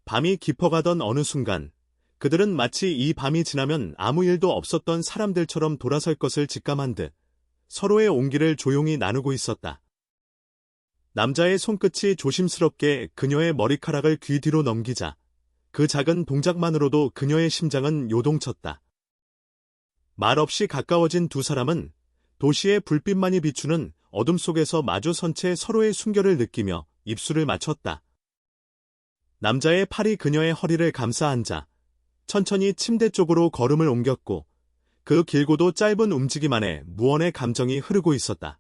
밤이 깊어가던 어느 순간 그들은 마치 이 밤이 지나면 아무 일도 없었던 사람들처럼 돌아설 것을 직감한 듯 서로의 온기를 조용히 나누고 있었다. 남자의 손끝이 조심스럽게 그녀의 머리카락을 귀 뒤로 넘기자 그 작은 동작만으로도 그녀의 심장은 요동쳤다. 말없이 가까워진 두 사람은 도시의 불빛만이 비추는 어둠 속에서 마주 선 채 서로의 순결을 느끼며 입술을 맞췄다. 남자의 팔이 그녀의 허리를 감싸 앉아 천천히 침대 쪽으로 걸음을 옮겼고 그 길고도 짧은 움직임 안에 무언의 감정이 흐르고 있었다.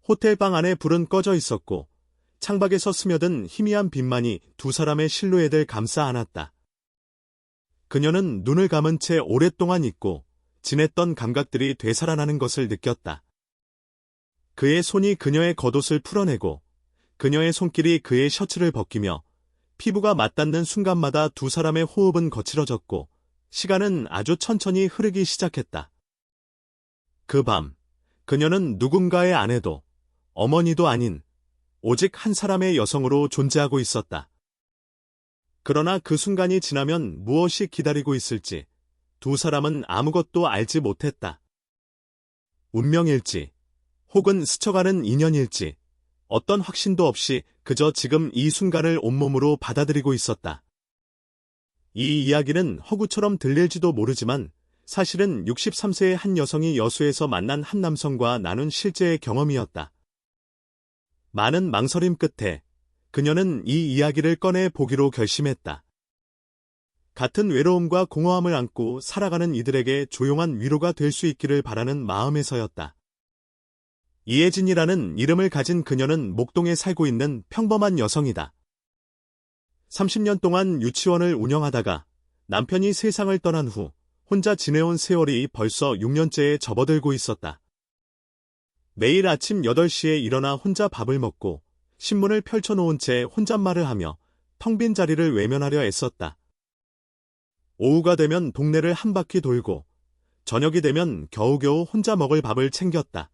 호텔 방 안에 불은 꺼져 있었고 창밖에서 스며든 희미한 빛만이 두 사람의 실루엣을 감싸 안았다. 그녀는 눈을 감은 채 오랫동안 있고 지냈던 감각들이 되살아나는 것을 느꼈다. 그의 손이 그녀의 겉옷을 풀어내고 그녀의 손길이 그의 셔츠를 벗기며 피부가 맞닿는 순간마다 두 사람의 호흡은 거칠어졌고 시간은 아주 천천히 흐르기 시작했다. 그 밤, 그녀는 누군가의 아내도 어머니도 아닌 오직 한 사람의 여성으로 존재하고 있었다. 그러나 그 순간이 지나면 무엇이 기다리고 있을지 두 사람은 아무것도 알지 못했다. 운명일지, 혹은 스쳐가는 인연일지, 어떤 확신도 없이 그저 지금 이 순간을 온몸으로 받아들이고 있었다. 이 이야기는 허구처럼 들릴지도 모르지만 사실은 63세의 한 여성이 여수에서 만난 한 남성과 나눈 실제의 경험이었다. 많은 망설임 끝에 그녀는 이 이야기를 꺼내 보기로 결심했다. 같은 외로움과 공허함을 안고 살아가는 이들에게 조용한 위로가 될 수 있기를 바라는 마음에서였다. 이혜진이라는 이름을 가진 그녀는 목동에 살고 있는 평범한 여성이다. 30년 동안 유치원을 운영하다가 남편이 세상을 떠난 후 혼자 지내온 세월이 벌써 6년째에 접어들고 있었다. 매일 아침 8시에 일어나 혼자 밥을 먹고 신문을 펼쳐놓은 채 혼잣말을 하며 텅 빈 자리를 외면하려 애썼다. 오후가 되면 동네를 한 바퀴 돌고 저녁이 되면 겨우겨우 혼자 먹을 밥을 챙겼다.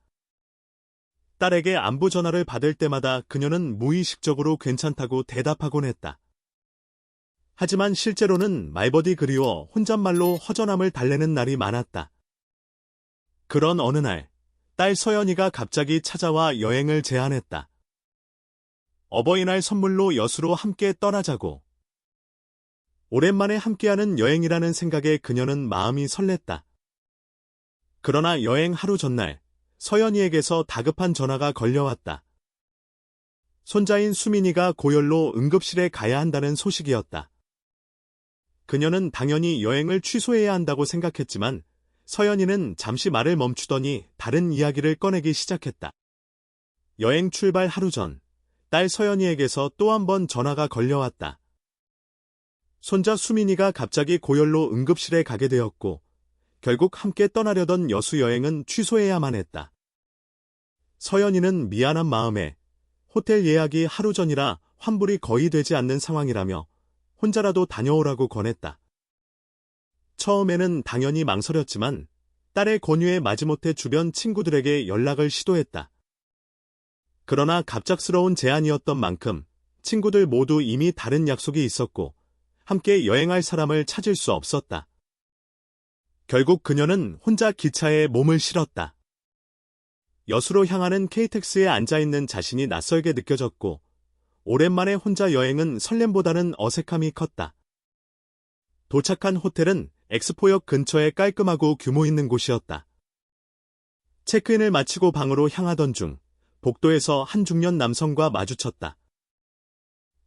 딸에게 안부 전화를 받을 때마다 그녀는 무의식적으로 괜찮다고 대답하곤 했다. 하지만 실제로는 말버디 그리워 혼잣말로 허전함을 달래는 날이 많았다. 그런 어느 날, 딸 서연이가 갑자기 찾아와 여행을 제안했다. 어버이날 선물로 여수로 함께 떠나자고. 오랜만에 함께하는 여행이라는 생각에 그녀는 마음이 설렜다. 그러나 여행 하루 전날, 서연이에게서 다급한 전화가 걸려왔다. 손자인 수민이가 고열로 응급실에 가야 한다는 소식이었다. 그녀는 당연히 여행을 취소해야 한다고 생각했지만 서연이는 잠시 말을 멈추더니 다른 이야기를 꺼내기 시작했다. 여행 출발 하루 전, 딸 서연이에게서 또 한 번 전화가 걸려왔다. 손자 수민이가 갑자기 고열로 응급실에 가게 되었고 결국 함께 떠나려던 여수 여행은 취소해야만 했다. 서연이는 미안한 마음에 호텔 예약이 하루 전이라 환불이 거의 되지 않는 상황이라며 혼자라도 다녀오라고 권했다. 처음에는 당연히 망설였지만 딸의 권유에 마지못해 주변 친구들에게 연락을 시도했다. 그러나 갑작스러운 제안이었던 만큼 친구들 모두 이미 다른 약속이 있었고 함께 여행할 사람을 찾을 수 없었다. 결국 그녀는 혼자 기차에 몸을 실었다. 여수로 향하는 KTX에 앉아있는 자신이 낯설게 느껴졌고 오랜만에 혼자 여행은 설렘보다는 어색함이 컸다. 도착한 호텔은 엑스포역 근처에 깔끔하고 규모 있는 곳이었다. 체크인을 마치고 방으로 향하던 중 복도에서 한 중년 남성과 마주쳤다.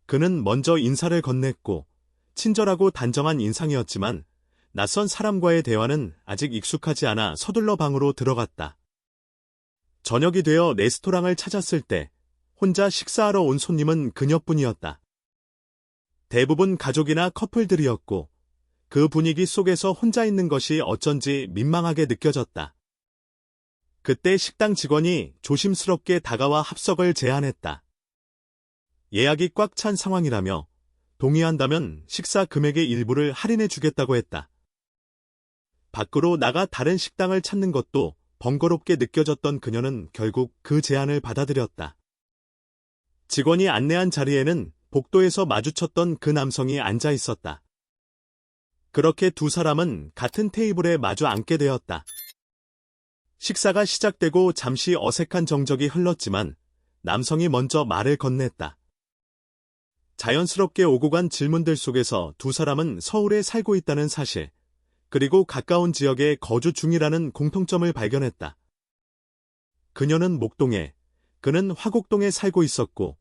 그는 먼저 인사를 건넸고 친절하고 단정한 인상이었지만 낯선 사람과의 대화는 아직 익숙하지 않아 서둘러 방으로 들어갔다. 저녁이 되어 레스토랑을 찾았을 때 혼자 식사하러 온 손님은 그녀뿐이었다. 대부분 가족이나 커플들이었고 그 분위기 속에서 혼자 있는 것이 어쩐지 민망하게 느껴졌다. 그때 식당 직원이 조심스럽게 다가와 합석을 제안했다. 예약이 꽉 찬 상황이라며 동의한다면 식사 금액의 일부를 할인해 주겠다고 했다. 밖으로 나가 다른 식당을 찾는 것도 번거롭게 느껴졌던 그녀는 결국 그 제안을 받아들였다. 직원이 안내한 자리에는 복도에서 마주쳤던 그 남성이 앉아 있었다. 그렇게 두 사람은 같은 테이블에 마주 앉게 되었다. 식사가 시작되고 잠시 어색한 정적이 흘렀지만 남성이 먼저 말을 건넸다. 자연스럽게 오고 간 질문들 속에서 두 사람은 서울에 살고 있다는 사실, 그리고 가까운 지역에 거주 중이라는 공통점을 발견했다. 그녀는 목동에, 그는 화곡동에 살고 있었고,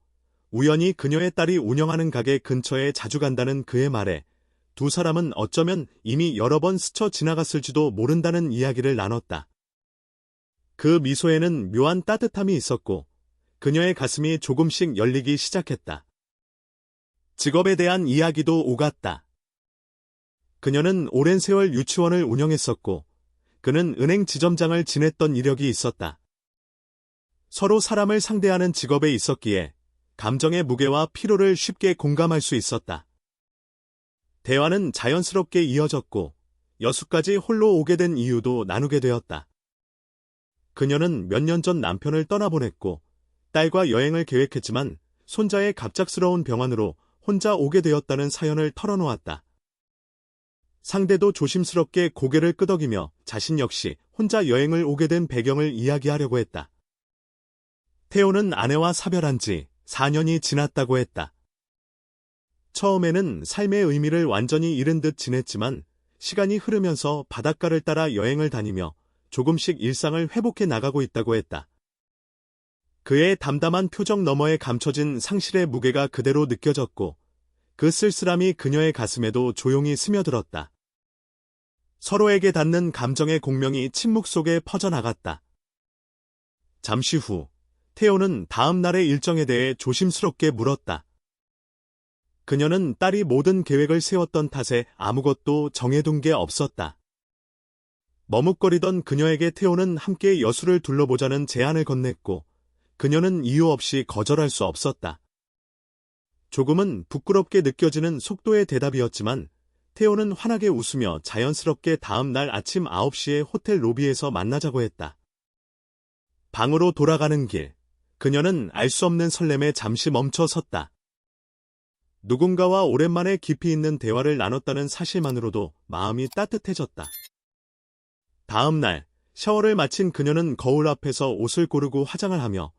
우연히 그녀의 딸이 운영하는 가게 근처에 자주 간다는 그의 말에 두 사람은 어쩌면 이미 여러 번 스쳐 지나갔을지도 모른다는 이야기를 나눴다. 그 미소에는 묘한 따뜻함이 있었고 그녀의 가슴이 조금씩 열리기 시작했다. 직업에 대한 이야기도 오갔다. 그녀는 오랜 세월 유치원을 운영했었고 그는 은행 지점장을 지냈던 이력이 있었다. 서로 사람을 상대하는 직업에 있었기에 감정의 무게와 피로를 쉽게 공감할 수 있었다. 대화는 자연스럽게 이어졌고 여수까지 홀로 오게 된 이유도 나누게 되었다. 그녀는 몇 년 전 남편을 떠나보냈고 딸과 여행을 계획했지만 손자의 갑작스러운 병환으로 혼자 오게 되었다는 사연을 털어놓았다. 상대도 조심스럽게 고개를 끄덕이며 자신 역시 혼자 여행을 오게 된 배경을 이야기하려고 했다. 태호는 아내와 사별한 지 4년이 지났다고 했다. 처음에는 삶의 의미를 완전히 잃은 듯 지냈지만 시간이 흐르면서 바닷가를 따라 여행을 다니며 조금씩 일상을 회복해 나가고 있다고 했다. 그의 담담한 표정 너머에 감춰진 상실의 무게가 그대로 느껴졌고 그 쓸쓸함이 그녀의 가슴에도 조용히 스며들었다. 서로에게 닿는 감정의 공명이 침묵 속에 퍼져나갔다. 잠시 후 태호는 다음 날의 일정에 대해 조심스럽게 물었다. 그녀는 딸이 모든 계획을 세웠던 탓에 아무것도 정해둔 게 없었다. 머뭇거리던 그녀에게 태호는 함께 여수를 둘러보자는 제안을 건넸고 그녀는 이유 없이 거절할 수 없었다. 조금은 부끄럽게 느껴지는 속도의 대답이었지만 태호는 환하게 웃으며 자연스럽게 다음 날 아침 9시에 호텔 로비에서 만나자고 했다. 방으로 돌아가는 길, 그녀는 알 수 없는 설렘에 잠시 멈춰 섰다. 누군가와 오랜만에 깊이 있는 대화를 나눴다는 사실만으로도 마음이 따뜻해졌다. 다음 날 샤워를 마친 그녀는 거울 앞에서 옷을 고르고 화장을 하며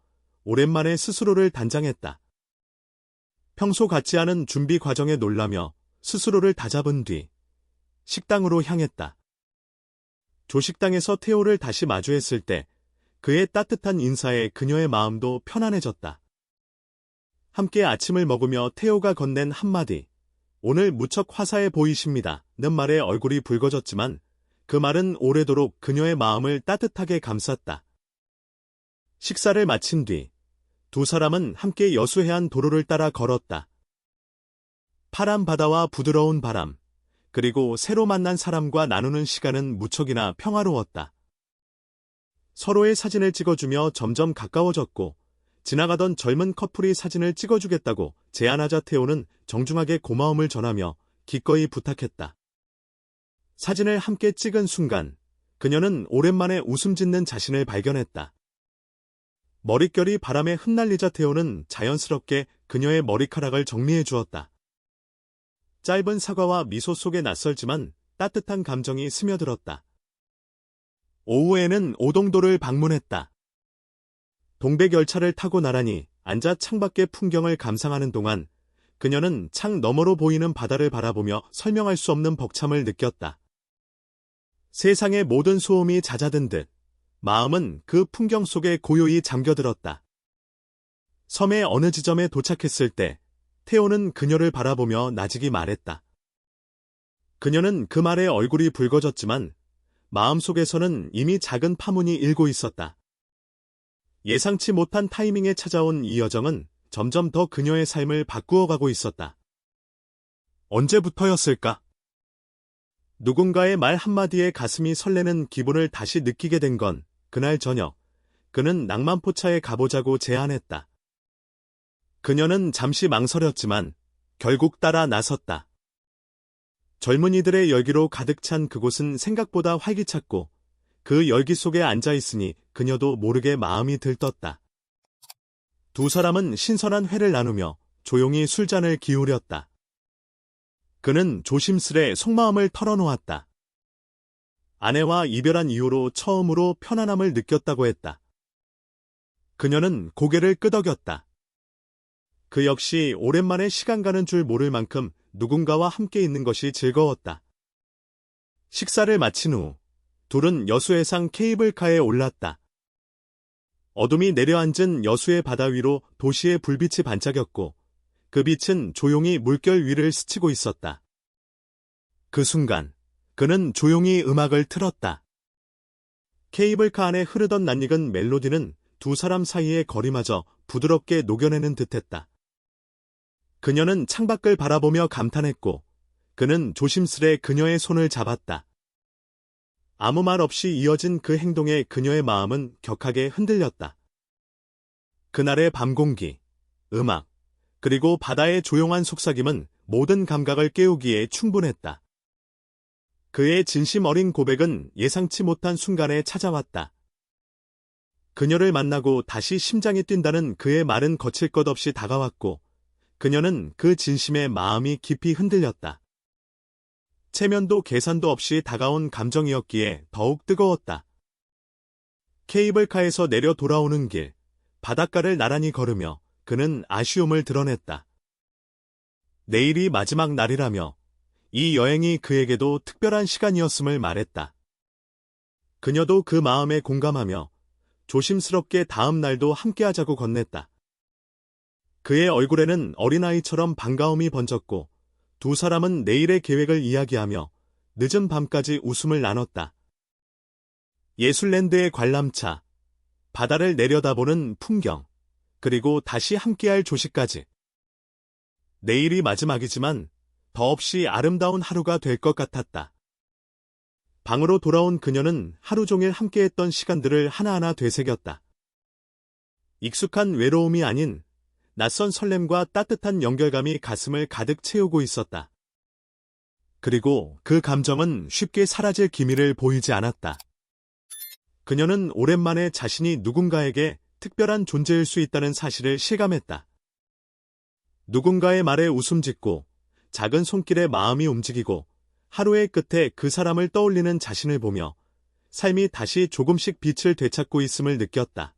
오랜만에 스스로를 단장했다. 평소 같지 않은 준비 과정에 놀라며 스스로를 다잡은 뒤 식당으로 향했다. 조식당에서 태호를 다시 마주했을 때 그의 따뜻한 인사에 그녀의 마음도 편안해졌다. 함께 아침을 먹으며 태호가 건넨 한마디, 오늘 무척 화사해 보이십니다. 는 말에 얼굴이 붉어졌지만 그 말은 오래도록 그녀의 마음을 따뜻하게 감쌌다. 식사를 마친 뒤 두 사람은 함께 여수해안 도로를 따라 걸었다. 파란 바다와 부드러운 바람, 그리고 새로 만난 사람과 나누는 시간은 무척이나 평화로웠다. 서로의 사진을 찍어주며 점점 가까워졌고 지나가던 젊은 커플이 사진을 찍어주겠다고 제안하자 태호는 정중하게 고마움을 전하며 기꺼이 부탁했다. 사진을 함께 찍은 순간 그녀는 오랜만에 웃음 짓는 자신을 발견했다. 머릿결이 바람에 흩날리자 태호는 자연스럽게 그녀의 머리카락을 정리해 주었다. 짧은 사과와 미소 속에 낯설지만 따뜻한 감정이 스며들었다. 오후에는 오동도를 방문했다. 동백열차를 타고 나란히 앉아 창밖의 풍경을 감상하는 동안 그녀는 창 너머로 보이는 바다를 바라보며 설명할 수 없는 벅참을 느꼈다. 세상의 모든 소음이 잦아든 듯 마음은 그 풍경 속에 고요히 잠겨들었다. 섬의 어느 지점에 도착했을 때 태호는 그녀를 바라보며 나직이 말했다. 그녀는 그 말에 얼굴이 붉어졌지만 마음속에서는 이미 작은 파문이 일고 있었다. 예상치 못한 타이밍에 찾아온 이 여정은 점점 더 그녀의 삶을 바꾸어가고 있었다. 언제부터였을까? 누군가의 말 한마디에 가슴이 설레는 기분을 다시 느끼게 된 건 그날 저녁, 그는 낭만포차에 가보자고 제안했다. 그녀는 잠시 망설였지만 결국 따라 나섰다. 젊은이들의 열기로 가득 찬 그곳은 생각보다 활기찼고 그 열기 속에 앉아있으니 그녀도 모르게 마음이 들떴다. 두 사람은 신선한 회를 나누며 조용히 술잔을 기울였다. 그는 조심스레 속마음을 털어놓았다. 아내와 이별한 이후로 처음으로 편안함을 느꼈다고 했다. 그녀는 고개를 끄덕였다. 그 역시 오랜만에 시간 가는 줄 모를 만큼 누군가와 함께 있는 것이 즐거웠다. 식사를 마친 후 둘은 여수해상 케이블카에 올랐다. 어둠이 내려앉은 여수의 바다 위로 도시의 불빛이 반짝였고 그 빛은 조용히 물결 위를 스치고 있었다. 그 순간 그는 조용히 음악을 틀었다. 케이블카 안에 흐르던 낯익은 멜로디는 두 사람 사이의 거리마저 부드럽게 녹여내는 듯했다. 그녀는 창밖을 바라보며 감탄했고 그는 조심스레 그녀의 손을 잡았다. 아무 말 없이 이어진 그 행동에 그녀의 마음은 격하게 흔들렸다. 그날의 밤 공기, 음악, 그리고 바다의 조용한 속삭임은 모든 감각을 깨우기에 충분했다. 그의 진심 어린 고백은 예상치 못한 순간에 찾아왔다. 그녀를 만나고 다시 심장이 뛴다는 그의 말은 거칠 것 없이 다가왔고 그녀는 그 진심에 마음이 깊이 흔들렸다. 체면도 계산도 없이 다가온 감정이었기에 더욱 뜨거웠다. 케이블카에서 내려 돌아오는 길, 바닷가를 나란히 걸으며 그는 아쉬움을 드러냈다. 내일이 마지막 날이라며 이 여행이 그에게도 특별한 시간이었음을 말했다. 그녀도 그 마음에 공감하며 조심스럽게 다음 날도 함께하자고 건넸다. 그의 얼굴에는 어린아이처럼 반가움이 번졌고 두 사람은 내일의 계획을 이야기하며 늦은 밤까지 웃음을 나눴다. 예술랜드의 관람차, 바다를 내려다보는 풍경, 그리고 다시 함께할 조식까지. 내일이 마지막이지만 더없이 아름다운 하루가 될 것 같았다. 방으로 돌아온 그녀는 하루 종일 함께했던 시간들을 하나하나 되새겼다. 익숙한 외로움이 아닌 낯선 설렘과 따뜻한 연결감이 가슴을 가득 채우고 있었다. 그리고 그 감정은 쉽게 사라질 기미를 보이지 않았다. 그녀는 오랜만에 자신이 누군가에게 특별한 존재일 수 있다는 사실을 실감했다. 누군가의 말에 웃음 짓고 작은 손길에 마음이 움직이고 하루의 끝에 그 사람을 떠올리는 자신을 보며 삶이 다시 조금씩 빛을 되찾고 있음을 느꼈다.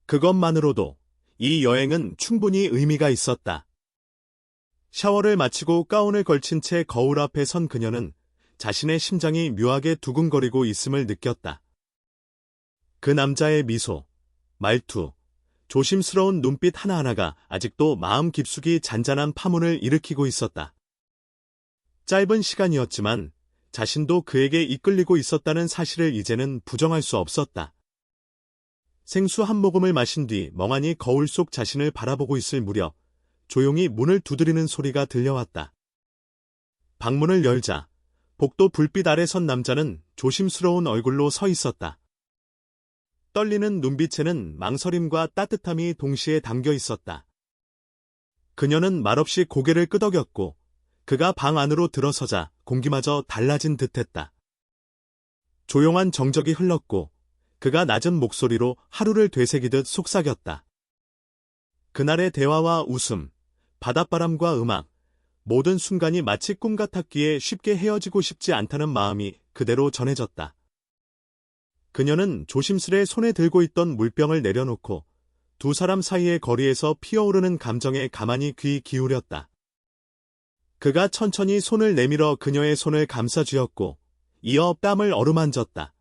그것만으로도 이 여행은 충분히 의미가 있었다. 샤워를 마치고 가운을 걸친 채 거울 앞에 선 그녀는 자신의 심장이 묘하게 두근거리고 있음을 느꼈다. 그 남자의 미소, 말투, 조심스러운 눈빛 하나하나가 아직도 마음 깊숙이 잔잔한 파문을 일으키고 있었다. 짧은 시간이었지만 자신도 그에게 이끌리고 있었다는 사실을 이제는 부정할 수 없었다. 생수 한 모금을 마신 뒤 멍하니 거울 속 자신을 바라보고 있을 무렵 조용히 문을 두드리는 소리가 들려왔다. 방문을 열자 복도 불빛 아래 선 남자는 조심스러운 얼굴로 서 있었다. 떨리는 눈빛에는 망설임과 따뜻함이 동시에 담겨 있었다. 그녀는 말없이 고개를 끄덕였고 그가 방 안으로 들어서자 공기마저 달라진 듯했다. 조용한 정적이 흘렀고 그가 낮은 목소리로 하루를 되새기듯 속삭였다. 그날의 대화와 웃음, 바닷바람과 음악, 모든 순간이 마치 꿈 같았기에 쉽게 헤어지고 싶지 않다는 마음이 그대로 전해졌다. 그녀는 조심스레 손에 들고 있던 물병을 내려놓고 두 사람 사이의 거리에서 피어오르는 감정에 가만히 귀 기울였다. 그가 천천히 손을 내밀어 그녀의 손을 감싸쥐었고 이어 뺨을 어루만졌다.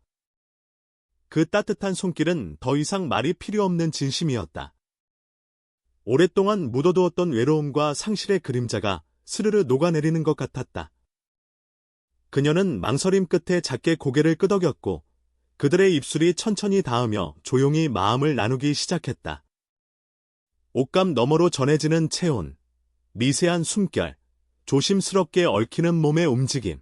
그 따뜻한 손길은 더 이상 말이 필요 없는 진심이었다. 오랫동안 묻어두었던 외로움과 상실의 그림자가 스르르 녹아내리는 것 같았다. 그녀는 망설임 끝에 작게 고개를 끄덕였고 그들의 입술이 천천히 닿으며 조용히 마음을 나누기 시작했다. 옷감 너머로 전해지는 체온, 미세한 숨결, 조심스럽게 얽히는 몸의 움직임.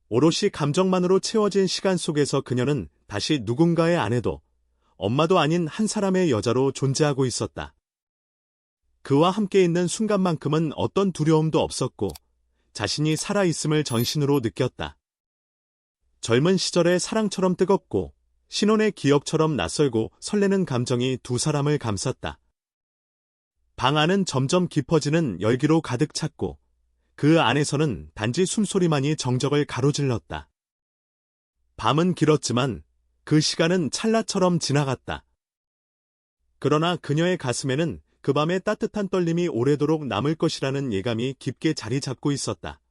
오롯이 감정만으로 채워진 시간 속에서 그녀는 다시 누군가의 아내도 엄마도 아닌 한 사람의 여자로 존재하고 있었다. 그와 함께 있는 순간만큼은 어떤 두려움도 없었고 자신이 살아있음을 전신으로 느꼈다. 젊은 시절의 사랑처럼 뜨겁고 신혼의 기억처럼 낯설고 설레는 감정이 두 사람을 감쌌다. 방 안은 점점 깊어지는 열기로 가득 찼고 그 안에서는 단지 숨소리만이 정적을 가로질렀다. 밤은 길었지만 그 시간은 찰나처럼 지나갔다. 그러나 그녀의 가슴에는 그 밤의 따뜻한 떨림이 오래도록 남을 것이라는 예감이 깊게 자리 잡고 있었다.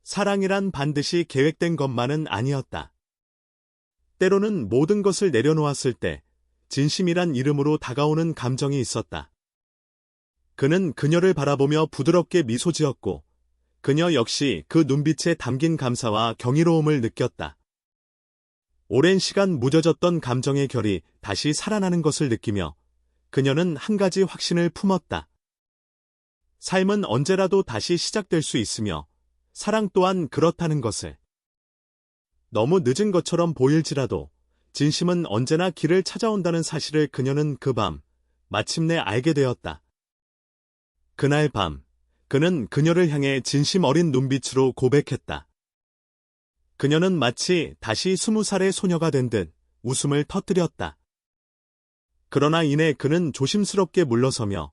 사랑이란 반드시 계획된 것만은 아니었다. 때로는 모든 것을 내려놓았을 때 진심이란 이름으로 다가오는 감정이 있었다. 그는 그녀를 바라보며 부드럽게 미소 지었고 그녀 역시 그 눈빛에 담긴 감사와 경이로움을 느꼈다. 오랜 시간 무뎌졌던 감정의 결이 다시 살아나는 것을 느끼며 그녀는 한 가지 확신을 품었다. 삶은 언제라도 다시 시작될 수 있으며 사랑 또한 그렇다는 것을. 너무 늦은 것처럼 보일지라도 진심은 언제나 길을 찾아온다는 사실을 그녀는 그 밤 마침내 알게 되었다. 그날 밤 그는 그녀를 향해 진심 어린 눈빛으로 고백했다. 그녀는 마치 다시 20살의 소녀가 된 듯 웃음을 터뜨렸다. 그러나 이내 그는 조심스럽게 물러서며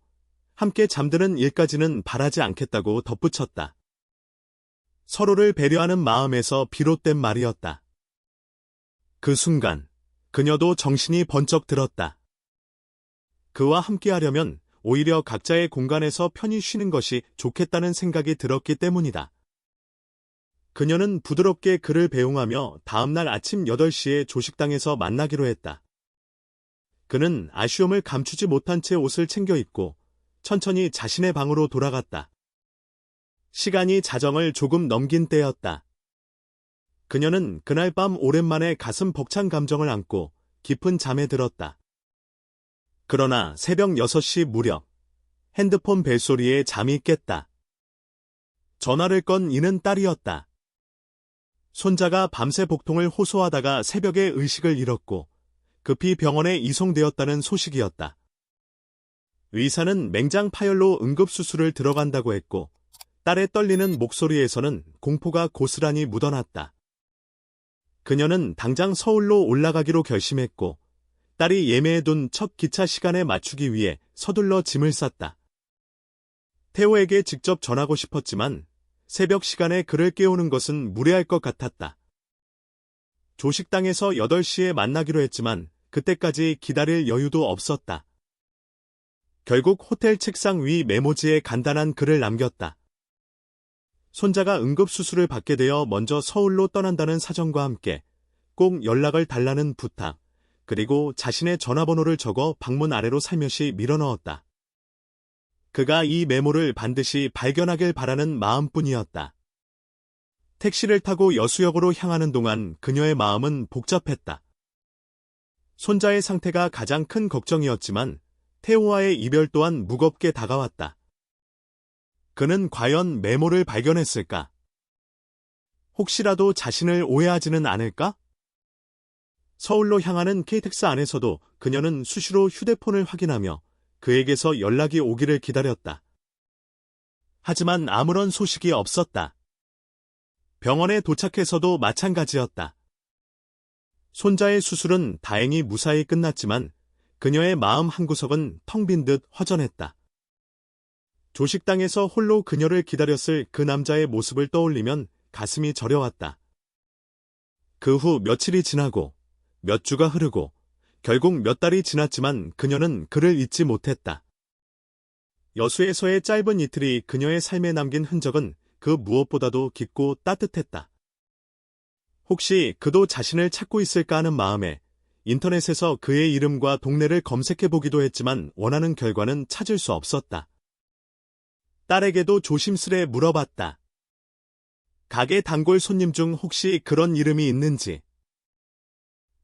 함께 잠드는 일까지는 바라지 않겠다고 덧붙였다. 서로를 배려하는 마음에서 비롯된 말이었다. 그 순간 그녀도 정신이 번쩍 들었다. 그와 함께하려면 오히려 각자의 공간에서 편히 쉬는 것이 좋겠다는 생각이 들었기 때문이다. 그녀는 부드럽게 그를 배웅하며 다음날 아침 8시에 조식당에서 만나기로 했다. 그는 아쉬움을 감추지 못한 채 옷을 챙겨 입고 천천히 자신의 방으로 돌아갔다. 시간이 자정을 조금 넘긴 때였다. 그녀는 그날 밤 오랜만에 가슴 벅찬 감정을 안고 깊은 잠에 들었다. 그러나 새벽 6시 무렵 핸드폰 벨소리에 잠이 깼다. 전화를 건 이는 딸이었다. 손자가 밤새 복통을 호소하다가 새벽에 의식을 잃었고 급히 병원에 이송되었다는 소식이었다. 의사는 맹장 파열로 응급수술을 들어간다고 했고 딸의 떨리는 목소리에서는 공포가 고스란히 묻어났다. 그녀는 당장 서울로 올라가기로 결심했고 딸이 예매해둔 첫 기차 시간에 맞추기 위해 서둘러 짐을 쌌다. 태호에게 직접 전하고 싶었지만 새벽 시간에 그를 깨우는 것은 무례할 것 같았다. 조식당에서 8시에 만나기로 했지만 그때까지 기다릴 여유도 없었다. 결국 호텔 책상 위 메모지에 간단한 글을 남겼다. 손자가 응급수술을 받게 되어 먼저 서울로 떠난다는 사정과 함께 꼭 연락을 달라는 부탁, 그리고 자신의 전화번호를 적어 방문 아래로 살며시 밀어넣었다. 그가 이 메모를 반드시 발견하길 바라는 마음뿐이었다. 택시를 타고 여수역으로 향하는 동안 그녀의 마음은 복잡했다. 손자의 상태가 가장 큰 걱정이었지만 태호와의 이별 또한 무겁게 다가왔다. 그는 과연 메모를 발견했을까? 혹시라도 자신을 오해하지는 않을까? 서울로 향하는 KTX 안에서도 그녀는 수시로 휴대폰을 확인하며 그에게서 연락이 오기를 기다렸다. 하지만 아무런 소식이 없었다. 병원에 도착해서도 마찬가지였다. 손자의 수술은 다행히 무사히 끝났지만 그녀의 마음 한구석은 텅 빈 듯 허전했다. 조식당에서 홀로 그녀를 기다렸을 그 남자의 모습을 떠올리면 가슴이 저려왔다. 그 후 며칠이 지나고 몇 주가 흐르고 결국 몇 달이 지났지만 그녀는 그를 잊지 못했다. 여수에서의 짧은 이틀이 그녀의 삶에 남긴 흔적은 그 무엇보다도 깊고 따뜻했다. 혹시 그도 자신을 찾고 있을까 하는 마음에 인터넷에서 그의 이름과 동네를 검색해보기도 했지만 원하는 결과는 찾을 수 없었다. 딸에게도 조심스레 물어봤다. 가게 단골 손님 중 혹시 그런 이름이 있는지.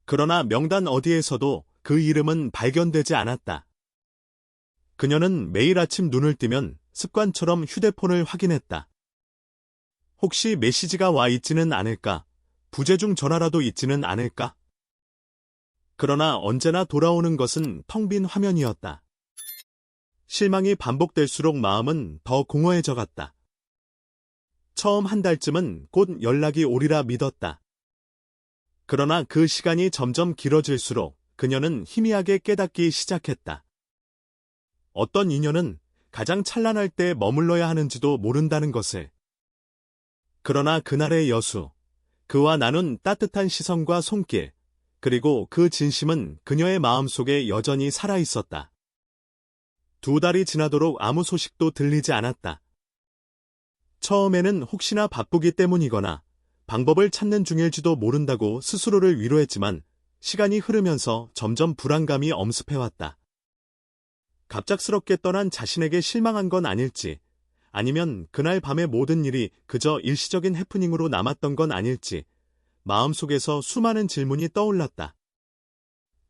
그러나 명단 어디에서도 그 이름은 발견되지 않았다. 그녀는 매일 아침 눈을 뜨면 습관처럼 휴대폰을 확인했다. 혹시 메시지가 와 있지는 않을까? 부재중 전화라도 있지는 않을까? 그러나 언제나 돌아오는 것은 텅 빈 화면이었다. 실망이 반복될수록 마음은 더 공허해져 갔다. 처음 한 달쯤은 곧 연락이 오리라 믿었다. 그러나 그 시간이 점점 길어질수록 그녀는 희미하게 깨닫기 시작했다. 어떤 인연은 가장 찬란할 때 머물러야 하는지도 모른다는 것을. 그러나 그날의 여수, 그와 나눈 따뜻한 시선과 손길, 그리고 그 진심은 그녀의 마음속에 여전히 살아있었다. 2달이 지나도록 아무 소식도 들리지 않았다. 처음에는 혹시나 바쁘기 때문이거나 방법을 찾는 중일지도 모른다고 스스로를 위로했지만 시간이 흐르면서 점점 불안감이 엄습해왔다. 갑작스럽게 떠난 자신에게 실망한 건 아닐지, 아니면 그날 밤의 모든 일이 그저 일시적인 해프닝으로 남았던 건 아닐지, 마음속에서 수많은 질문이 떠올랐다.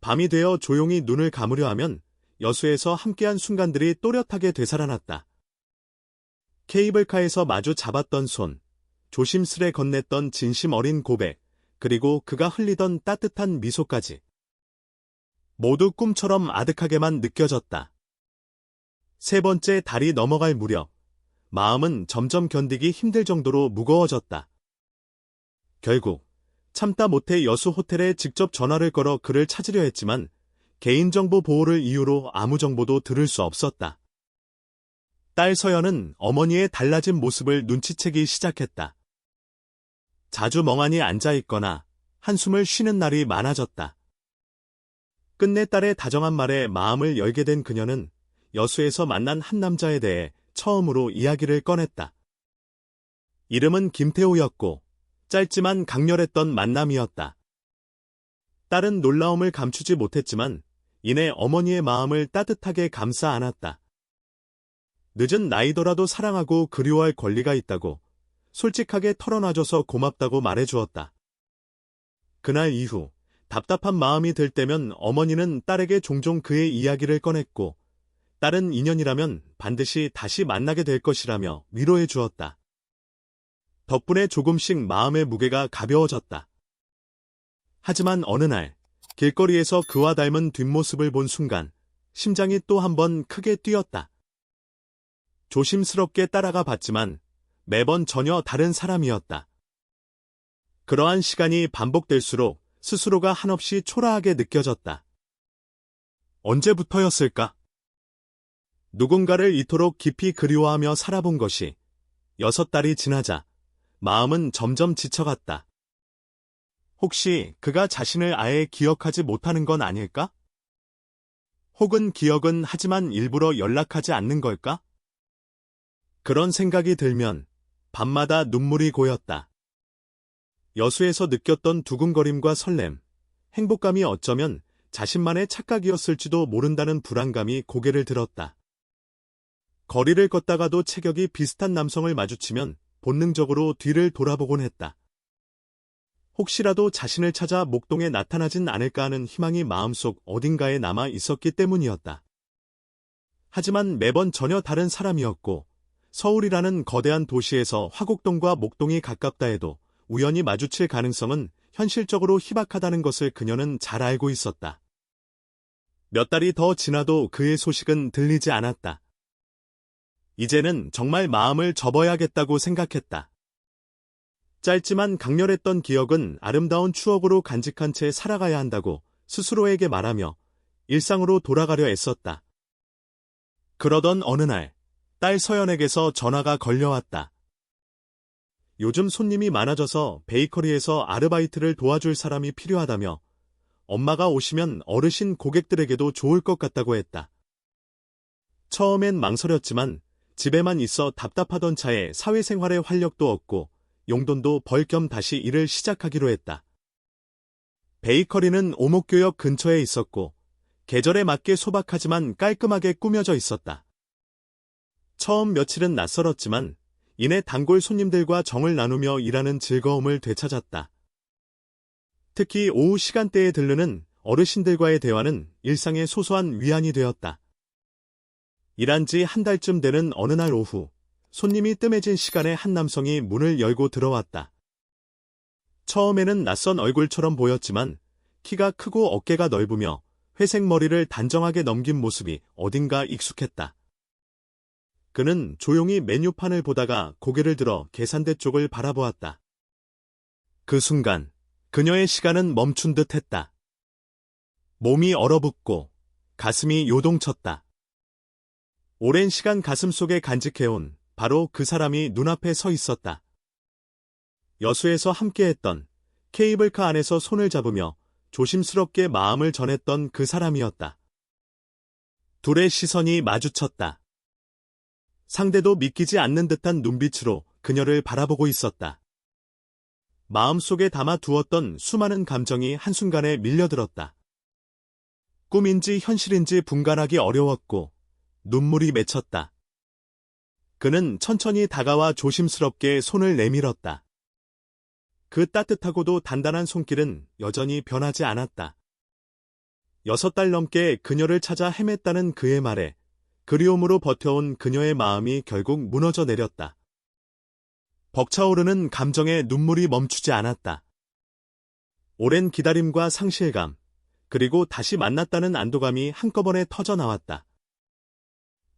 밤이 되어 조용히 눈을 감으려 하면 여수에서 함께한 순간들이 또렷하게 되살아났다. 케이블카에서 마주 잡았던 손, 조심스레 건넸던 진심 어린 고백, 그리고 그가 흘리던 따뜻한 미소까지. 모두 꿈처럼 아득하게만 느껴졌다. 3번째 달이 넘어갈 무렵, 마음은 점점 견디기 힘들 정도로 무거워졌다. 결국 참다 못해 여수 호텔에 직접 전화를 걸어 그를 찾으려 했지만 개인정보 보호를 이유로 아무 정보도 들을 수 없었다. 딸 서연은 어머니의 달라진 모습을 눈치채기 시작했다. 자주 멍하니 앉아있거나 한숨을 쉬는 날이 많아졌다. 끝내 딸의 다정한 말에 마음을 열게 된 그녀는 여수에서 만난 한 남자에 대해 처음으로 이야기를 꺼냈다. 이름은 김태호였고 짧지만 강렬했던 만남이었다. 딸은 놀라움을 감추지 못했지만 이내 어머니의 마음을 따뜻하게 감싸 안았다. 늦은 나이더라도 사랑하고 그리워할 권리가 있다고 솔직하게 털어놔줘서 고맙다고 말해주었다. 그날 이후 답답한 마음이 들 때면 어머니는 딸에게 종종 그의 이야기를 꺼냈고 딸은 인연이라면 반드시 다시 만나게 될 것이라며 위로해 주었다. 덕분에 조금씩 마음의 무게가 가벼워졌다. 하지만 어느 날 길거리에서 그와 닮은 뒷모습을 본 순간 심장이 또 한 번 크게 뛰었다. 조심스럽게 따라가 봤지만 매번 전혀 다른 사람이었다. 그러한 시간이 반복될수록 스스로가 한없이 초라하게 느껴졌다. 언제부터였을까? 누군가를 이토록 깊이 그리워하며 살아본 것이 6달이 지나자 마음은 점점 지쳐갔다. 혹시 그가 자신을 아예 기억하지 못하는 건 아닐까? 혹은 기억은 하지만 일부러 연락하지 않는 걸까? 그런 생각이 들면 밤마다 눈물이 고였다. 여수에서 느꼈던 두근거림과 설렘, 행복감이 어쩌면 자신만의 착각이었을지도 모른다는 불안감이 고개를 들었다. 거리를 걷다가도 체격이 비슷한 남성을 마주치면 본능적으로 뒤를 돌아보곤 했다. 혹시라도 자신을 찾아 목동에 나타나진 않을까 하는 희망이 마음속 어딘가에 남아 있었기 때문이었다. 하지만 매번 전혀 다른 사람이었고 서울이라는 거대한 도시에서 화곡동과 목동이 가깝다 해도 우연히 마주칠 가능성은 현실적으로 희박하다는 것을 그녀는 잘 알고 있었다. 몇 달이 더 지나도 그의 소식은 들리지 않았다. 이제는 정말 마음을 접어야겠다고 생각했다. 짧지만 강렬했던 기억은 아름다운 추억으로 간직한 채 살아가야 한다고 스스로에게 말하며 일상으로 돌아가려 애썼다. 그러던 어느 날, 딸 서연에게서 전화가 걸려왔다. 요즘 손님이 많아져서 베이커리에서 아르바이트를 도와줄 사람이 필요하다며 엄마가 오시면 어르신 고객들에게도 좋을 것 같다고 했다. 처음엔 망설였지만 집에만 있어 답답하던 차에 사회생활에 활력도 얻고 용돈도 벌 겸 다시 일을 시작하기로 했다. 베이커리는 오목교역 근처에 있었고 계절에 맞게 소박하지만 깔끔하게 꾸며져 있었다. 처음 며칠은 낯설었지만 이내 단골 손님들과 정을 나누며 일하는 즐거움을 되찾았다. 특히 오후 시간대에 들르는 어르신들과의 대화는 일상의 소소한 위안이 되었다. 일한 지 한 달쯤 되는 어느 날 오후, 손님이 뜸해진 시간에 한 남성이 문을 열고 들어왔다. 처음에는 낯선 얼굴처럼 보였지만 키가 크고 어깨가 넓으며 회색 머리를 단정하게 넘긴 모습이 어딘가 익숙했다. 그는 조용히 메뉴판을 보다가 고개를 들어 계산대 쪽을 바라보았다. 그 순간 그녀의 시간은 멈춘 듯 했다. 몸이 얼어붙고 가슴이 요동쳤다. 오랜 시간 가슴속에 간직해온 바로 그 사람이 눈앞에 서 있었다. 여수에서 함께했던 케이블카 안에서 손을 잡으며 조심스럽게 마음을 전했던 그 사람이었다. 둘의 시선이 마주쳤다. 상대도 믿기지 않는 듯한 눈빛으로 그녀를 바라보고 있었다. 마음속에 담아두었던 수많은 감정이 한순간에 밀려들었다. 꿈인지 현실인지 분간하기 어려웠고 눈물이 맺혔다. 그는 천천히 다가와 조심스럽게 손을 내밀었다. 그 따뜻하고도 단단한 손길은 여전히 변하지 않았다. 6달 넘게 그녀를 찾아 헤맸다는 그의 말에 그리움으로 버텨온 그녀의 마음이 결국 무너져 내렸다. 벅차오르는 감정에 눈물이 멈추지 않았다. 오랜 기다림과 상실감, 그리고 다시 만났다는 안도감이 한꺼번에 터져 나왔다.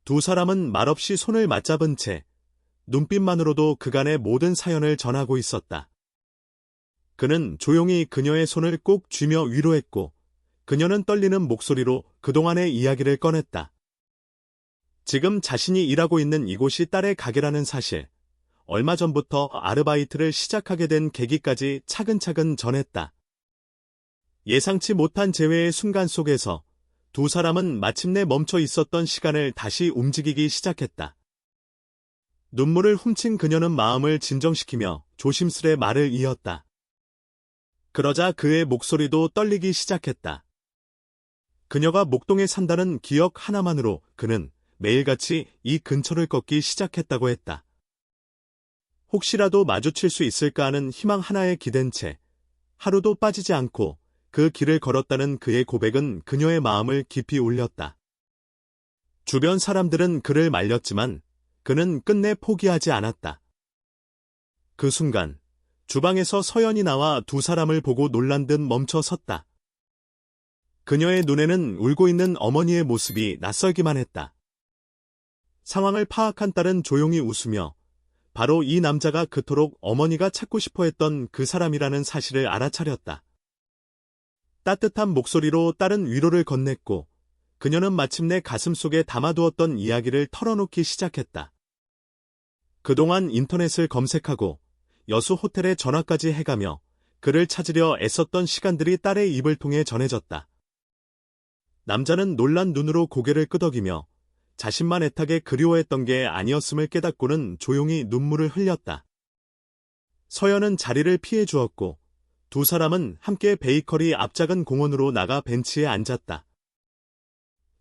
두 사람은 말없이 손을 맞잡은 채 눈빛만으로도 그간의 모든 사연을 전하고 있었다. 그는 조용히 그녀의 손을 꼭 쥐며 위로했고 그녀는 떨리는 목소리로 그동안의 이야기를 꺼냈다. 지금 자신이 일하고 있는 이곳이 딸의 가게라는 사실, 얼마 전부터 아르바이트를 시작하게 된 계기까지 차근차근 전했다. 예상치 못한 재회의 순간 속에서 두 사람은 마침내 멈춰 있었던 시간을 다시 움직이기 시작했다. 눈물을 훔친 그녀는 마음을 진정시키며 조심스레 말을 이었다. 그러자 그의 목소리도 떨리기 시작했다. 그녀가 목동에 산다는 기억 하나만으로 그는 매일같이 이 근처를 걷기 시작했다고 했다. 혹시라도 마주칠 수 있을까 하는 희망 하나에 기댄 채 하루도 빠지지 않고 그 길을 걸었다는 그의 고백은 그녀의 마음을 깊이 울렸다. 주변 사람들은 그를 말렸지만 그는 끝내 포기하지 않았다. 그 순간 주방에서 서연이 나와 두 사람을 보고 놀란 듯 멈춰 섰다. 그녀의 눈에는 울고 있는 어머니의 모습이 낯설기만 했다. 상황을 파악한 딸은 조용히 웃으며 바로 이 남자가 그토록 어머니가 찾고 싶어 했던 그 사람이라는 사실을 알아차렸다. 따뜻한 목소리로 딸은 위로를 건넸고 그녀는 마침내 가슴속에 담아두었던 이야기를 털어놓기 시작했다. 그동안 인터넷을 검색하고 여수 호텔에 전화까지 해가며 그를 찾으려 애썼던 시간들이 딸의 입을 통해 전해졌다. 남자는 놀란 눈으로 고개를 끄덕이며 자신만 애타게 그리워했던 게 아니었음을 깨닫고는 조용히 눈물을 흘렸다. 서연은 자리를 피해 주었고 두 사람은 함께 베이커리 앞 작은 공원으로 나가 벤치에 앉았다.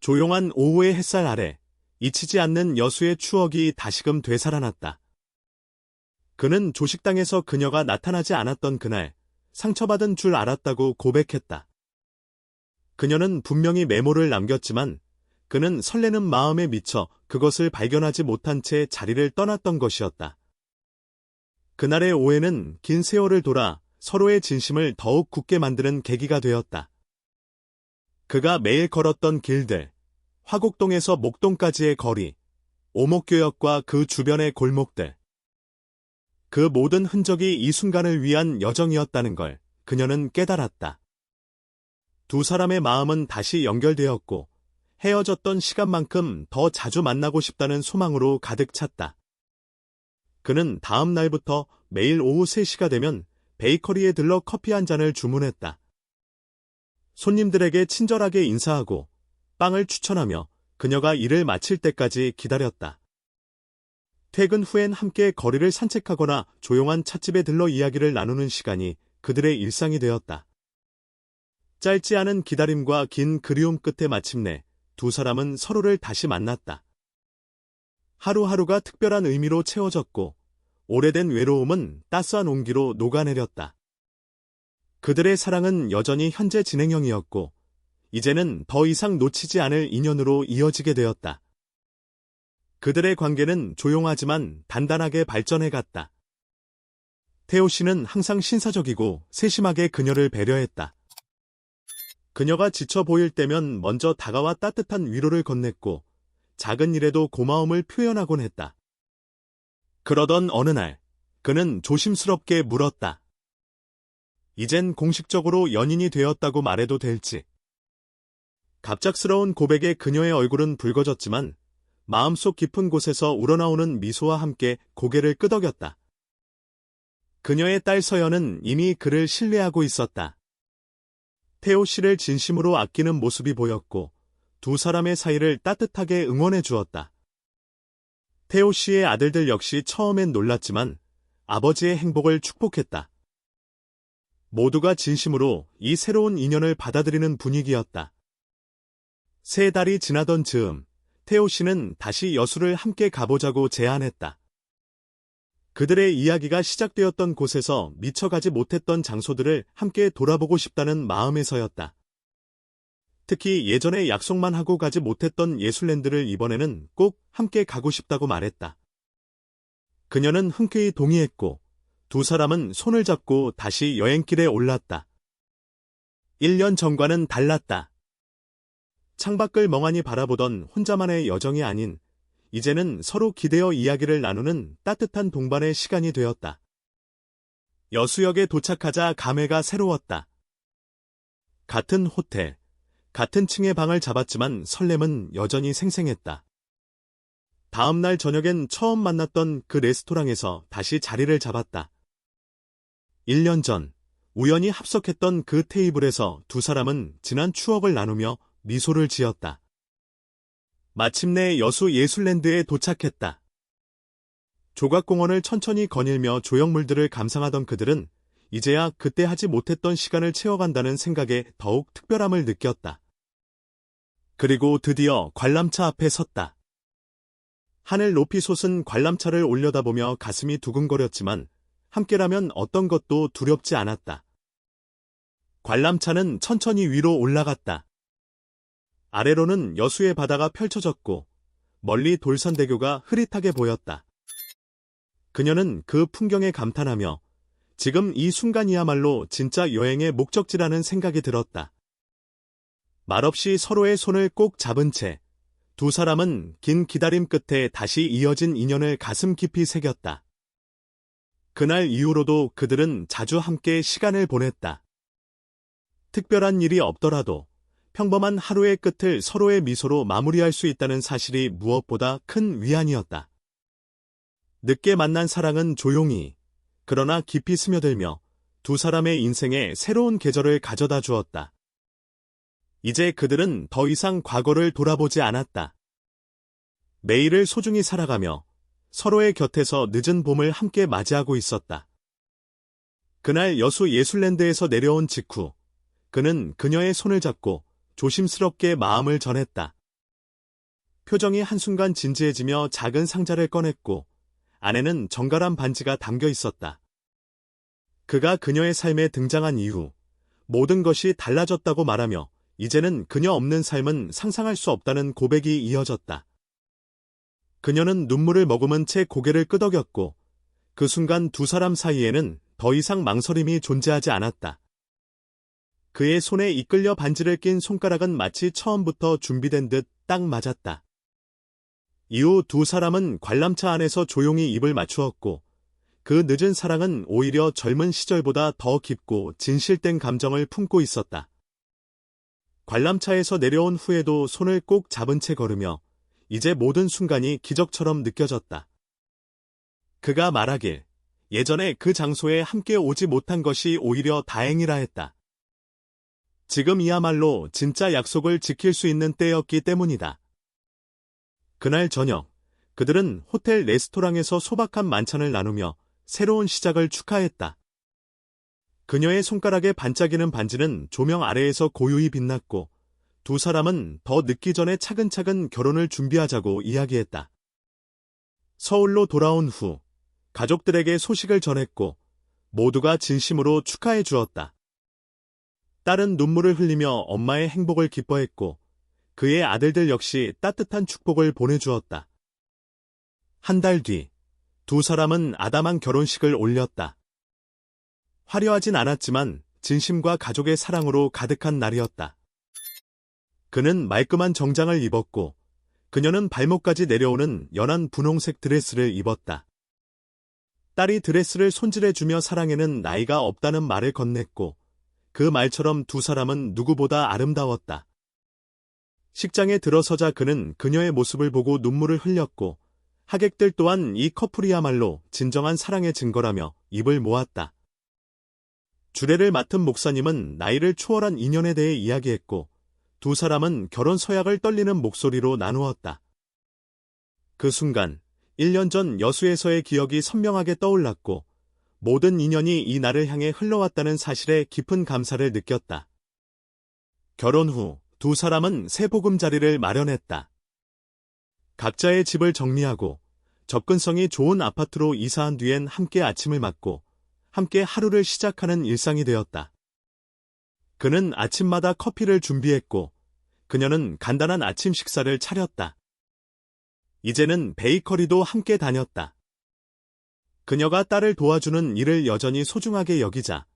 조용한 오후의 햇살 아래 잊히지 않는 여수의 추억이 다시금 되살아났다. 그는 조식당에서 그녀가 나타나지 않았던 그날 상처받은 줄 알았다고 고백했다. 그녀는 분명히 메모를 남겼지만 그는 설레는 마음에 미쳐 그것을 발견하지 못한 채 자리를 떠났던 것이었다. 그날의 오해는 긴 세월을 돌아 서로의 진심을 더욱 굳게 만드는 계기가 되었다. 그가 매일 걸었던 길들, 화곡동에서 목동까지의 거리, 오목교역과 그 주변의 골목들. 그 모든 흔적이 이 순간을 위한 여정이었다는 걸 그녀는 깨달았다. 두 사람의 마음은 다시 연결되었고 헤어졌던 시간만큼 더 자주 만나고 싶다는 소망으로 가득 찼다. 그는 다음 날부터 매일 오후 3시가 되면 베이커리에 들러 커피 한 잔을 주문했다. 손님들에게 친절하게 인사하고 빵을 추천하며 그녀가 일을 마칠 때까지 기다렸다. 퇴근 후엔 함께 거리를 산책하거나 조용한 찻집에 들러 이야기를 나누는 시간이 그들의 일상이 되었다. 짧지 않은 기다림과 긴 그리움 끝에 마침내 두 사람은 서로를 다시 만났다. 하루하루가 특별한 의미로 채워졌고 오래된 외로움은 따스한 온기로 녹아내렸다. 그들의 사랑은 여전히 현재 진행형이었고 이제는 더 이상 놓치지 않을 인연으로 이어지게 되었다. 그들의 관계는 조용하지만 단단하게 발전해갔다. 태호 씨는 항상 신사적이고 세심하게 그녀를 배려했다. 그녀가 지쳐 보일 때면 먼저 다가와 따뜻한 위로를 건넸고 작은 일에도 고마움을 표현하곤 했다. 그러던 어느 날 그는 조심스럽게 물었다. 이젠 공식적으로 연인이 되었다고 말해도 될지. 갑작스러운 고백에 그녀의 얼굴은 붉어졌지만 마음속 깊은 곳에서 우러나오는 미소와 함께 고개를 끄덕였다. 그녀의 딸 서연은 이미 그를 신뢰하고 있었다. 태호 씨를 진심으로 아끼는 모습이 보였고 두 사람의 사이를 따뜻하게 응원해 주었다. 태호 씨의 아들들 역시 처음엔 놀랐지만 아버지의 행복을 축복했다. 모두가 진심으로 이 새로운 인연을 받아들이는 분위기였다. 3달이 지나던 즈음, 태호 씨는 다시 여수를 함께 가보자고 제안했다. 그들의 이야기가 시작되었던 곳에서 미처 가지 못했던 장소들을 함께 돌아보고 싶다는 마음에서였다. 특히 예전에 약속만 하고 가지 못했던 예술랜드를 이번에는 꼭 함께 가고 싶다고 말했다. 그녀는 흔쾌히 동의했고 두 사람은 손을 잡고 다시 여행길에 올랐다. 1년 전과는 달랐다. 창밖을 멍하니 바라보던 혼자만의 여정이 아닌 이제는 서로 기대어 이야기를 나누는 따뜻한 동반의 시간이 되었다. 여수역에 도착하자 감회가 새로웠다. 같은 호텔, 같은 층의 방을 잡았지만 설렘은 여전히 생생했다. 다음 날 저녁엔 처음 만났던 그 레스토랑에서 다시 자리를 잡았다. 1년 전 우연히 합석했던 그 테이블에서 두 사람은 지난 추억을 나누며 미소를 지었다. 마침내 여수 예술랜드에 도착했다. 조각공원을 천천히 거닐며 조형물들을 감상하던 그들은 이제야 그때 하지 못했던 시간을 채워간다는 생각에 더욱 특별함을 느꼈다. 그리고 드디어 관람차 앞에 섰다. 하늘 높이 솟은 관람차를 올려다보며 가슴이 두근거렸지만 함께라면 어떤 것도 두렵지 않았다. 관람차는 천천히 위로 올라갔다. 아래로는 여수의 바다가 펼쳐졌고 멀리 돌산대교가 흐릿하게 보였다. 그녀는 그 풍경에 감탄하며 지금 이 순간이야말로 진짜 여행의 목적지라는 생각이 들었다. 말없이 서로의 손을 꼭 잡은 채 두 사람은 긴 기다림 끝에 다시 이어진 인연을 가슴 깊이 새겼다. 그날 이후로도 그들은 자주 함께 시간을 보냈다. 특별한 일이 없더라도 평범한 하루의 끝을 서로의 미소로 마무리할 수 있다는 사실이 무엇보다 큰 위안이었다. 늦게 만난 사랑은 조용히, 그러나 깊이 스며들며 두 사람의 인생에 새로운 계절을 가져다 주었다. 이제 그들은 더 이상 과거를 돌아보지 않았다. 매일을 소중히 살아가며 서로의 곁에서 늦은 봄을 함께 맞이하고 있었다. 그날 여수 예술랜드에서 내려온 직후 그는 그녀의 손을 잡고 조심스럽게 마음을 전했다. 표정이 한순간 진지해지며 작은 상자를 꺼냈고 안에는 정갈한 반지가 담겨 있었다. 그가 그녀의 삶에 등장한 이후 모든 것이 달라졌다고 말하며 이제는 그녀 없는 삶은 상상할 수 없다는 고백이 이어졌다. 그녀는 눈물을 머금은 채 고개를 끄덕였고 그 순간 두 사람 사이에는 더 이상 망설임이 존재하지 않았다. 그의 손에 이끌려 반지를 낀 손가락은 마치 처음부터 준비된 듯 딱 맞았다. 이후 두 사람은 관람차 안에서 조용히 입을 맞추었고 그 늦은 사랑은 오히려 젊은 시절보다 더 깊고 진실된 감정을 품고 있었다. 관람차에서 내려온 후에도 손을 꼭 잡은 채 걸으며 이제 모든 순간이 기적처럼 느껴졌다. 그가 말하길 예전에 그 장소에 함께 오지 못한 것이 오히려 다행이라 했다. 지금이야말로 진짜 약속을 지킬 수 있는 때였기 때문이다. 그날 저녁, 그들은 호텔 레스토랑에서 소박한 만찬을 나누며 새로운 시작을 축하했다. 그녀의 손가락에 반짝이는 반지는 조명 아래에서 고요히 빛났고 두 사람은 더 늦기 전에 차근차근 결혼을 준비하자고 이야기했다. 서울로 돌아온 후 가족들에게 소식을 전했고 모두가 진심으로 축하해 주었다. 딸은 눈물을 흘리며 엄마의 행복을 기뻐했고 그의 아들들 역시 따뜻한 축복을 보내주었다. 한 달 뒤, 두 사람은 아담한 결혼식을 올렸다. 화려하진 않았지만 진심과 가족의 사랑으로 가득한 날이었다. 그는 말끔한 정장을 입었고 그녀는 발목까지 내려오는 연한 분홍색 드레스를 입었다. 딸이 드레스를 손질해주며 사랑에는 나이가 없다는 말을 건넸고 그 말처럼 두 사람은 누구보다 아름다웠다. 식장에 들어서자 그는 그녀의 모습을 보고 눈물을 흘렸고 하객들 또한 이 커플이야말로 진정한 사랑의 증거라며 입을 모았다. 주례를 맡은 목사님은 나이를 초월한 인연에 대해 이야기했고 두 사람은 결혼 서약을 떨리는 목소리로 나누었다. 그 순간 1년 전 여수에서의 기억이 선명하게 떠올랐고 모든 인연이 이 날을 향해 흘러왔다는 사실에 깊은 감사를 느꼈다. 결혼 후 두 사람은 새 보금자리를 마련했다. 각자의 집을 정리하고 접근성이 좋은 아파트로 이사한 뒤엔 함께 아침을 맞고 함께 하루를 시작하는 일상이 되었다. 그는 아침마다 커피를 준비했고 그녀는 간단한 아침 식사를 차렸다. 이제는 베이커리도 함께 다녔다. 그녀가 딸을 도와주는 일을 여전히 소중하게 여기자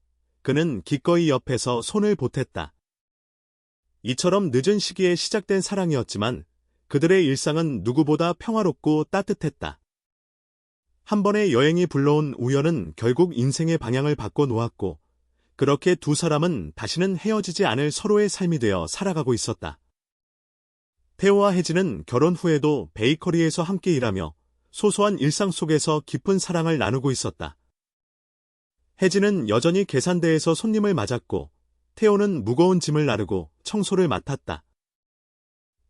그는 기꺼이 옆에서 손을 보탰다. 이처럼 늦은 시기에 시작된 사랑이었지만 그들의 일상은 누구보다 평화롭고 따뜻했다. 한 번의 여행이 불러온 우연은 결국 인생의 방향을 바꿔 놓았고 그렇게 두 사람은 다시는 헤어지지 않을 서로의 삶이 되어 살아가고 있었다. 태호와 혜진은 결혼 후에도 베이커리에서 함께 일하며 소소한 일상 속에서 깊은 사랑을 나누고 있었다. 혜진은 여전히 계산대에서 손님을 맞았고 태호는 무거운 짐을 나르고 청소를 맡았다.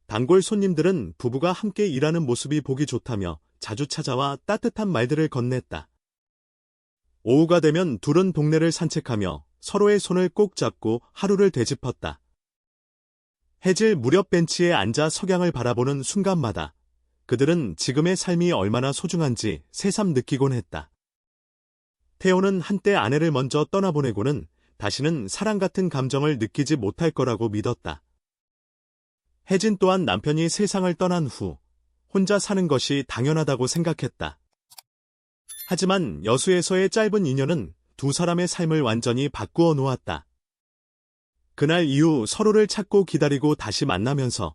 단골 손님들은 부부가 함께 일하는 모습이 보기 좋다며 자주 찾아와 따뜻한 말들을 건넸다. 오후가 되면 둘은 동네를 산책하며 서로의 손을 꼭 잡고 하루를 되짚었다. 해질 무렵 벤치에 앉아 석양을 바라보는 순간마다 그들은 지금의 삶이 얼마나 소중한지 새삼 느끼곤 했다. 태호는 한때 아내를 먼저 떠나보내고는 다시는 사랑 같은 감정을 느끼지 못할 거라고 믿었다. 혜진 또한 남편이 세상을 떠난 후 혼자 사는 것이 당연하다고 생각했다. 하지만 여수에서의 짧은 인연은 두 사람의 삶을 완전히 바꾸어 놓았다. 그날 이후 서로를 찾고 기다리고 다시 만나면서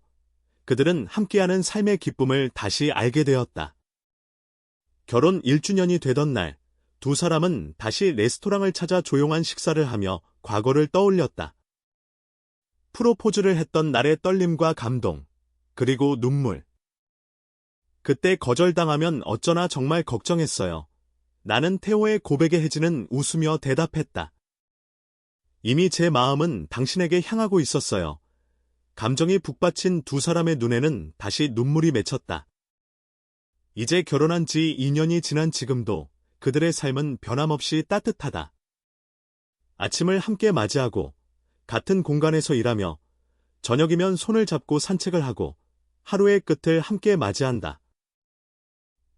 그들은 함께하는 삶의 기쁨을 다시 알게 되었다. 결혼 1주년이 되던 날, 두 사람은 다시 레스토랑을 찾아 조용한 식사를 하며 과거를 떠올렸다. 프로포즈를 했던 날의 떨림과 감동, 그리고 눈물. 그때 거절당하면 어쩌나 정말 걱정했어요. 나는 태호의 고백에 혜진은 웃으며 대답했다. 이미 제 마음은 당신에게 향하고 있었어요. 감정이 북받친 두 사람의 눈에는 다시 눈물이 맺혔다. 이제 결혼한 지 2년이 지난 지금도 그들의 삶은 변함없이 따뜻하다. 아침을 함께 맞이하고 같은 공간에서 일하며 저녁이면 손을 잡고 산책을 하고 하루의 끝을 함께 맞이한다.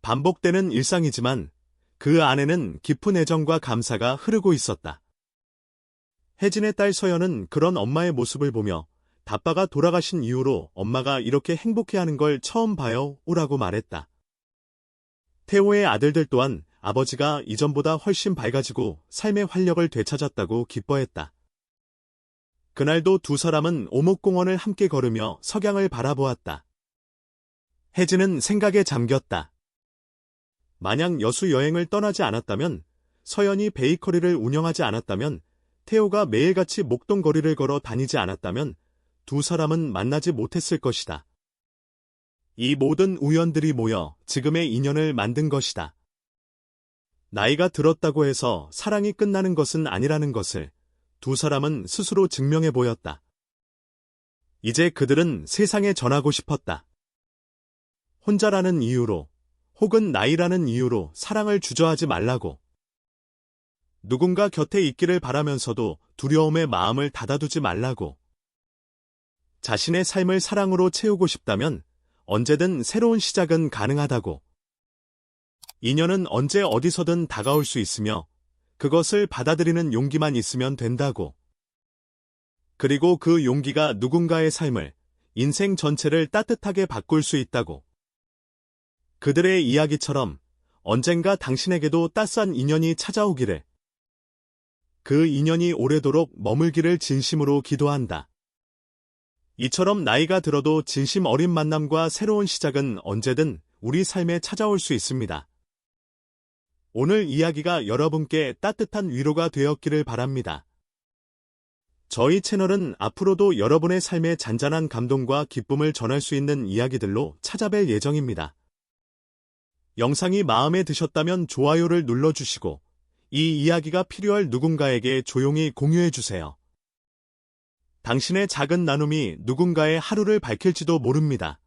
반복되는 일상이지만 그 안에는 깊은 애정과 감사가 흐르고 있었다. 혜진의 딸 서연은 그런 엄마의 모습을 보며 아빠가 돌아가신 이후로 엄마가 이렇게 행복해하는 걸 처음 봐요 라고 말했다. 태호의 아들들 또한 아버지가 이전보다 훨씬 밝아지고 삶의 활력을 되찾았다고 기뻐했다. 그날도 두 사람은 오목공원을 함께 걸으며 석양을 바라보았다. 혜진은 생각에 잠겼다. 만약 여수 여행을 떠나지 않았다면, 서연이 베이커리를 운영하지 않았다면, 태호가 매일같이 목동거리를 걸어 다니지 않았다면 두 사람은 만나지 못했을 것이다. 이 모든 우연들이 모여 지금의 인연을 만든 것이다. 나이가 들었다고 해서 사랑이 끝나는 것은 아니라는 것을 두 사람은 스스로 증명해 보였다. 이제 그들은 세상에 전하고 싶었다. 혼자라는 이유로 혹은 나이라는 이유로 사랑을 주저하지 말라고. 누군가 곁에 있기를 바라면서도 두려움에 마음을 닫아두지 말라고. 자신의 삶을 사랑으로 채우고 싶다면 언제든 새로운 시작은 가능하다고. 인연은 언제 어디서든 다가올 수 있으며 그것을 받아들이는 용기만 있으면 된다고. 그리고 그 용기가 누군가의 삶을, 인생 전체를 따뜻하게 바꿀 수 있다고. 그들의 이야기처럼 언젠가 당신에게도 따스한 인연이 찾아오기를. 그 인연이 오래도록 머물기를 진심으로 기도한다. 이처럼 나이가 들어도 진심 어린 만남과 새로운 시작은 언제든 우리 삶에 찾아올 수 있습니다. 오늘 이야기가 여러분께 따뜻한 위로가 되었기를 바랍니다. 저희 채널은 앞으로도 여러분의 삶의 잔잔한 감동과 기쁨을 전할 수 있는 이야기들로 찾아뵐 예정입니다. 영상이 마음에 드셨다면 좋아요를 눌러주시고 이 이야기가 필요할 누군가에게 조용히 공유해주세요. 당신의 작은 나눔이 누군가의 하루를 밝힐지도 모릅니다.